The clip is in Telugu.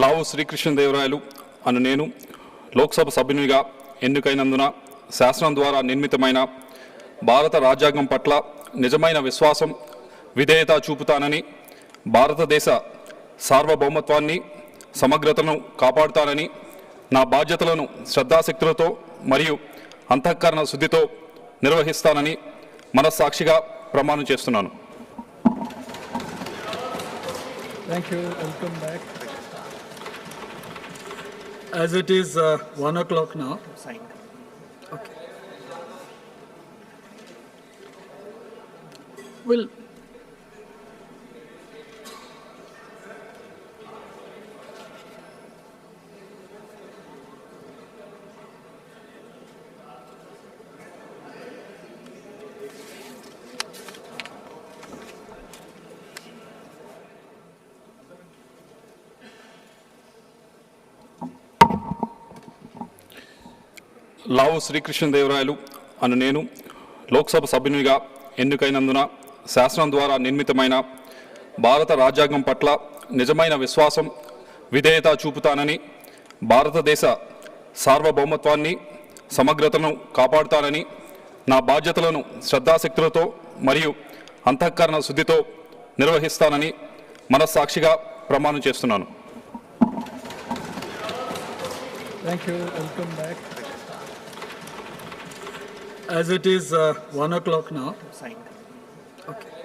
లావు శ్రీకృష్ణదేవరాయలు అను నేను లోక్సభ సభ్యునిగా ఎన్నికైనందున శాసనం ద్వారా నిర్మితమైన భారత రాజ్యాంగం పట్ల నిజమైన విశ్వాసం విధేయత చూపుతానని, భారతదేశ సార్వభౌమత్వాన్ని సమగ్రతను కాపాడుతానని, నా బాధ్యతలను శ్రద్ధాశక్తులతో మరియు అంతఃకరణ శుద్ధితో నిర్వహిస్తానని మనస్సాక్షిగా ప్రమాణం చేస్తున్నాను. Thank you. Welcome back. As it is 1 o'clock now. Okay. Well, లావు శ్రీకృష్ణదేవరాయలు అను నేను లోక్సభ సభ్యునిగా ఎన్నికైనందున శాసనం ద్వారా నిర్మితమైన భారత రాజ్యాంగం పట్ల నిజమైన విశ్వాసం విధేయత చూపుతానని, భారతదేశ సార్వభౌమత్వాన్ని సమగ్రతను కాపాడుతానని, నా బాధ్యతలను శ్రద్ధాశక్తులతో మరియు అంతఃకరణ శుద్ధితో నిర్వహిస్తానని మనస్సాక్షిగా ప్రమాణం చేస్తున్నాను. thank you. Welcome back. As it is 1 o'clock now. Okay.